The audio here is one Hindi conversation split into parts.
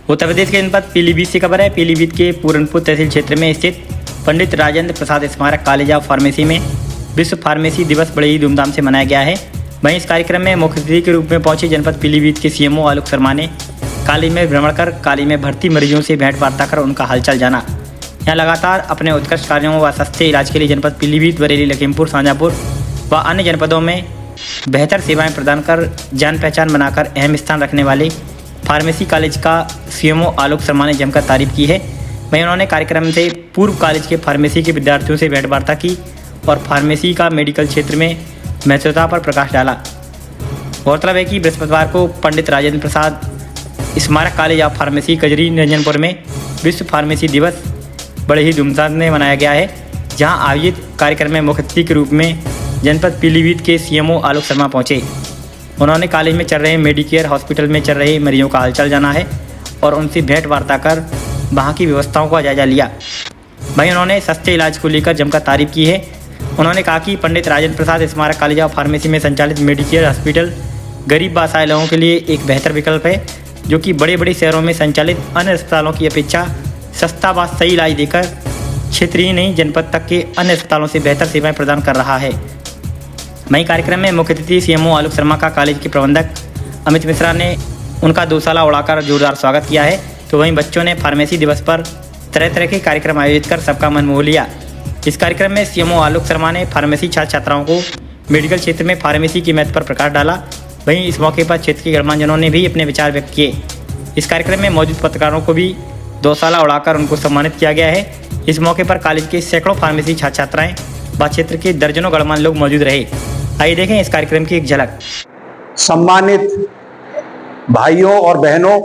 उत्तर प्रदेश के जनपद पीलीभीत से खबर है। पीलीभीत के पूरनपुर तहसील क्षेत्र में स्थित पंडित Rajendra Prasad Smarak college of pharmacy में विश्व फार्मेसी दिवस बड़े ही धूमधाम से मनाया गया है। वहीं इस कार्यक्रम में मुख्य अतिथि के रूप में पहुंचे जनपद पीलीभीत के सीएमओ आलोक शर्मा ने कॉलेज में भ्रमण कर कॉलेज में भर्ती मरीजों से भेंट वार्ता कर उनका हालचाल जाना। यहाँ लगातार अपने उत्कृष्ट कार्यों व सस्ते इलाज के लिए जनपद पीलीभीत, बरेली, लखीमपुर, शाजापुर व अन्य जनपदों में बेहतर सेवाएं प्रदान कर जान पहचान बनाकर अहम स्थान रखने वाले फार्मेसी कॉलेज का सीएमओ आलोक शर्मा ने जमकर तारीफ की है। वहीं उन्होंने कार्यक्रम से पूर्व कॉलेज के फार्मेसी के विद्यार्थियों से भेंट वार्ता की और फार्मेसी का मेडिकल क्षेत्र में महत्वता पर प्रकाश डाला। गौरतलब है कि बृहस्पतिवार को पंडित Rajendra Prasad Smarak college of pharmacy Kajri Niranjanpur में विश्व फार्मेसी दिवस बड़े ही धूमधाम में मनाया गया है, जहां आयोजित कार्यक्रम में मुख्य अतिथि के रूप में जनपद पीलीभीत के सीएमओ आलोक शर्मा पहुंचे। उन्होंने कॉलेज में चल रहे मेडिकेयर हॉस्पिटल में चल रहे मरीजों का हालचाल जाना है और उनसे भेंट वार्ता कर वहाँ की व्यवस्थाओं का जायजा लिया। वहीं उन्होंने सस्ते इलाज को लेकर जमकर तारीफ की है। उन्होंने कहा कि पंडित Rajendra Prasad Smarak college of pharmacy में संचालित मेडिकेयर हॉस्पिटल गरीब व असहाय लोगों के लिए एक बेहतर विकल्प है, जो कि बड़े बड़े शहरों में संचालित अन्य अस्पतालों की अपेक्षा सस्ता व सही इलाज देकर क्षेत्र ही नहीं जनपद तक के अन्य अस्पतालों से बेहतर सेवाएं प्रदान कर रहा है। वहीं कार्यक्रम में मुख्य अतिथि सीएमओ आलोक शर्मा का कॉलेज के प्रबंधक अमित मिश्रा ने उनका दोसाला उड़ाकर जोरदार स्वागत किया है। तो वहीं बच्चों ने फार्मेसी दिवस पर तरह तरह के कार्यक्रम आयोजित कर सबका मन मोह लिया। इस कार्यक्रम में सीएमओ आलोक शर्मा ने फार्मेसी छात्र छात्राओं को मेडिकल क्षेत्र में फार्मेसी के महत्व पर प्रकाश डाला। वहीं इस मौके पर क्षेत्र के गणमान्यजनों ने भी अपने विचार व्यक्त किए। इस कार्यक्रम में मौजूद पत्रकारों को भी दोसाला उड़ाकर उनको सम्मानित किया गया है। इस मौके पर कॉलेज के सैकड़ों फार्मेसी छात्र छात्राएं व क्षेत्र के दर्जनों गणमान्य लोग मौजूद रहे। आइए देखें इस कार्यक्रम की एक झलक। सम्मानित भाइयों और बहनों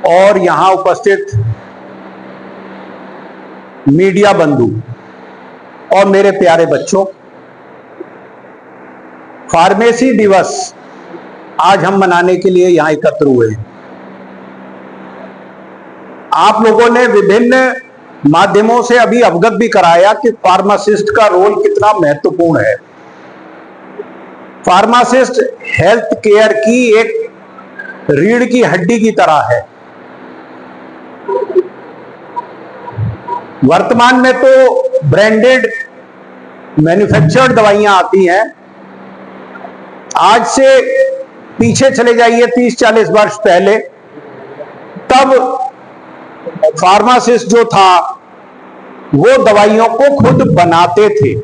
और यहाँ उपस्थित मीडिया बंधु और मेरे प्यारे बच्चों, फार्मेसी दिवस आज हम मनाने के लिए यहाँ एकत्र हुए हैं। आप लोगों ने विभिन्न माध्यमों से अभी अवगत भी कराया कि फार्मासिस्ट का रोल कितना महत्वपूर्ण है। फार्मासिस्ट हेल्थ केयर की एक रीढ़ की हड्डी की तरह है। वर्तमान में तो ब्रांडेड मैन्युफैक्चर्ड दवाइयां आती हैं। आज से पीछे चले जाइए 30-40 वर्ष पहले, तब फार्मासिस्ट जो था वो दवाइयों को खुद बनाते थे।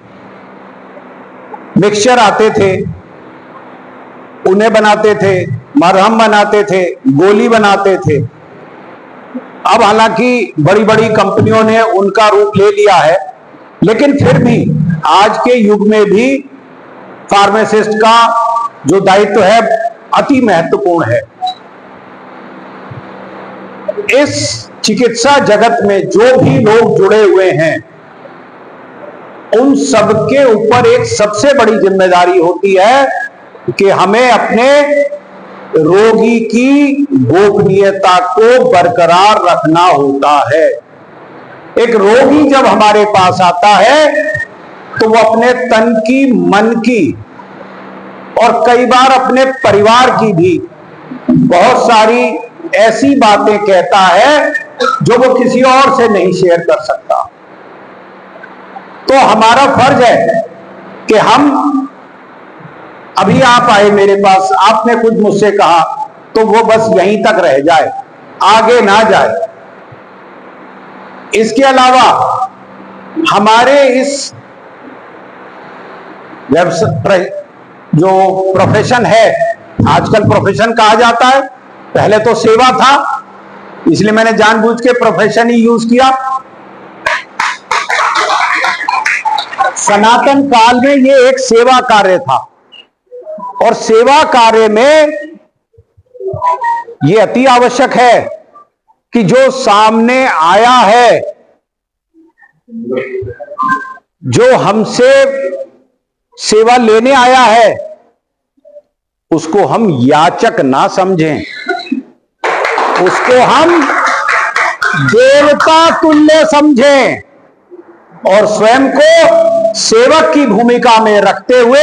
मिक्सचर आते थे, उन्हें बनाते थे, मरहम बनाते थे, गोली बनाते थे। अब हालांकि बड़ी बड़ी कंपनियों ने उनका रूप ले लिया है, लेकिन फिर भी आज के युग में भी फार्मासिस्ट का जो दायित्व है अति महत्वपूर्ण है। इस चिकित्सा जगत में जो भी लोग जुड़े हुए हैं, उन सबके ऊपर एक सबसे बड़ी जिम्मेदारी होती है कि हमें अपने रोगी की गोपनीयता को बरकरार रखना होता है। एक रोगी जब हमारे पास आता है तो वो अपने तन की, मन की और कई बार अपने परिवार की भी बहुत सारी ऐसी बातें कहता है जो वो किसी और से नहीं शेयर कर सकता। तो हमारा फर्ज है कि हम, अभी आप आए मेरे पास, आपने कुछ मुझसे कहा तो वो बस यहीं तक रह जाए, आगे ना जाए। इसके अलावा हमारे इस जो प्रोफेशन है, आजकल प्रोफेशन कहा जाता है, पहले तो सेवा था, इसलिए मैंने जानबूझ के प्रोफेशन ही यूज किया। सनातन काल में ये एक सेवा कार्य था और सेवा कार्य में ये अति आवश्यक है कि जो सामने आया है, जो हमसे सेवा लेने आया है, उसको हम याचक ना समझें, उसको हम देवता तुल्य समझें और स्वयं को सेवक की भूमिका में रखते हुए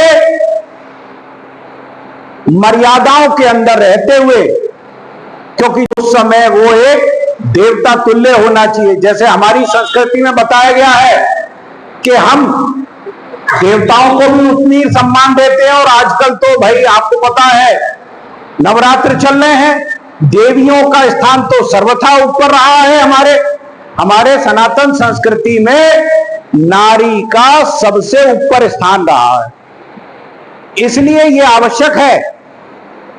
मर्यादाओं के अंदर रहते हुए, क्योंकि उस समय वो एक देवता तुल्य होना चाहिए। जैसे हमारी संस्कृति में बताया गया है कि हम देवताओं को भी उतनी सम्मान देते हैं, और आजकल तो भाई आपको पता है नवरात्र चल रहे हैं, देवियों का स्थान तो सर्वथा ऊपर रहा है। हमारे सनातन संस्कृति में नारी का सबसे ऊपर स्थान रहा है। इसलिए यह आवश्यक है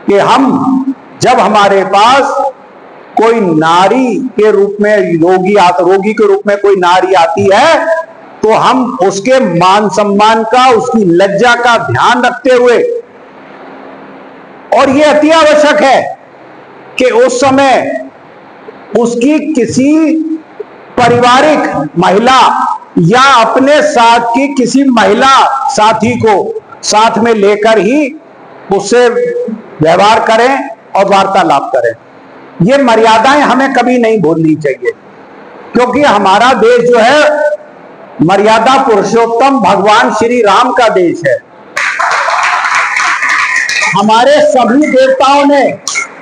कि हम जब हमारे पास कोई नारी के रूप में रोगी के रूप में कोई नारी आती है, तो हम उसके मान सम्मान का, उसकी लज्जा का ध्यान रखते हुए, और यह अति आवश्यक है कि उस समय उसकी किसी पारिवारिक महिला या अपने साथ की किसी महिला साथी को साथ में लेकर ही उससे व्यवहार करें और वार्तालाप करें। ये मर्यादाएं हमें कभी नहीं भूलनी चाहिए, क्योंकि हमारा देश जो है मर्यादा पुरुषोत्तम भगवान श्री राम का देश है। हमारे सभी देवताओं ने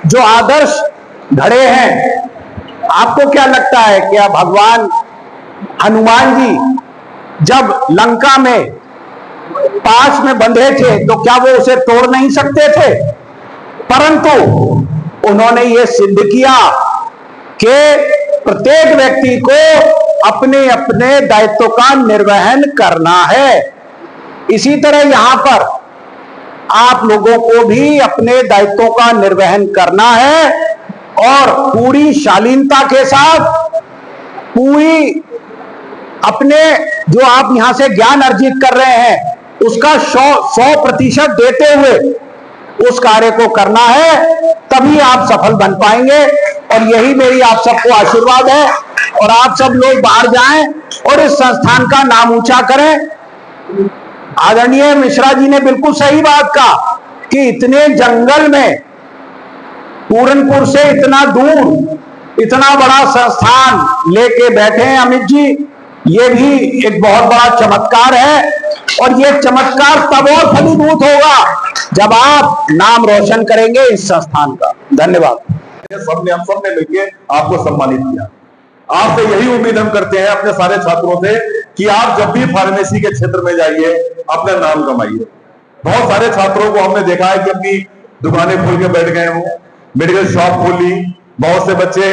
जो आदर्श घड़े हैं, आपको क्या लगता है कि भगवान हनुमान जी जब लंका में पास में बंधे थे तो क्या वो उसे तोड़ नहीं सकते थे? परंतु उन्होंने ये सिद्ध किया कि प्रत्येक व्यक्ति को अपने अपने दायित्व का निर्वहन करना है। इसी तरह यहां पर आप लोगों को भी अपने दायित्वों का निर्वहन करना है, और पूरी शालीनता के साथ, पूरी अपने जो आप यहां से ज्ञान अर्जित कर रहे हैं उसका 100% देते हुए उस कार्य को करना है, तभी आप सफल बन पाएंगे। और यही मेरी आप सबको आशीर्वाद है, और आप सब लोग बाहर जाएं और इस संस्थान का नाम ऊंचा करें। आदरणीय मिश्रा जी ने बिल्कुल सही बात कहा कि इतने जंगल में, पूरनपुर से इतना दूर इतना बड़ा संस्थान लेके बैठे हैं अमित जी, ये भी एक बहुत बड़ा चमत्कार है। और ये चमत्कार तब और फलीभूत होगा जब आप नाम रोशन करेंगे इस संस्थान का। धन्यवाद। हम सबने मिलकर आपको सम्मानित किया। आपसे यही उम्मीद हम करते हैं अपने सारे छात्रों से कि आप जब भी फार्मेसी के क्षेत्र में जाइए अपना नाम कमाइए। बहुत सारे छात्रों को हमने देखा है कि अपनी दुकानें खोल के बैठ गए हों, मेडिकल शॉप खोली। बहुत से बच्चे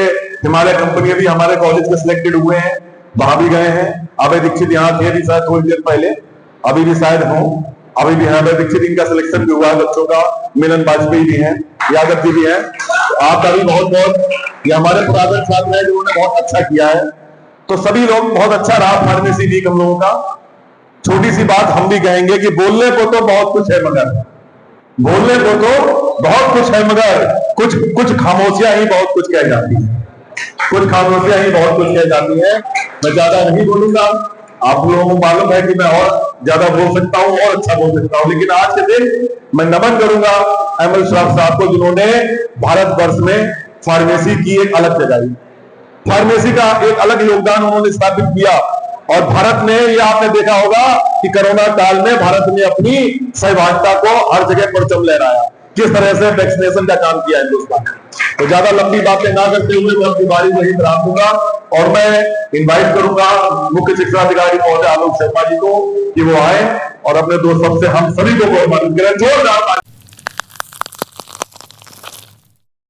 हिमालय कंपनी भी हमारे कॉलेज के सिलेक्टेड हुए हैं, वहां भी गए हैं। अभय दीक्षित यहाँ थे भी शायद थोड़ी देर पहले, अभी भी शायद हों, अभी भी है अभय दीक्षित, इनका सिलेक्शन भी हुआ है बच्चों का। मिलन वाजपेयी भी हैं, यादव जी भी हैं। आपका भी बहुत बहुत, ये हमारे पुरातन छात्र हैं जिन्होंने बहुत अच्छा किया है। तो सभी लोग, बहुत अच्छा रहा फार्मेसी वीक हम लोगों का। छोटी सी बात हम भी कहेंगे कि बोलने को तो बहुत कुछ है, मगर बोलने को तो बहुत कुछ है, मगर कुछ खामोशियां ही बहुत कुछ कह जाती है। कुछ खामोशियां ही बहुत कुछ कह जाती है। मैं ज्यादा नहीं बोलूंगा, आप लोगों को मालूम है कि मैं और ज्यादा बोल सकता हूं और अच्छा बोल सकता हूं, लेकिन आज के दिन मैं नमन करूंगा अहमद श्राफ साहब को, जिन्होंने भारतवर्ष में फार्मेसी की एक अलग जगह, फार्मेसी का एक अलग योगदान उन्होंने स्थापित किया। और भारत ने, यह आपने देखा होगा कि कोरोना काल में भारत ने अपनी सहभागिता को हर जगह परचम लहराया, किस तरह से वैक्सीनेशन का काम किया हिंदुस्तान ने। तो ज्यादा लंबी बातें ना करते हुए मैं अपनी बारी वही प्राप्त दूंगा, और मैं इनवाइट करूंगा मुख्य शिक्षा अधिकारी महोदय आलोक शर्मा जी को कि वो आए और अपने दोस्तों से हम सभी को सम्मानित करें। जोरदार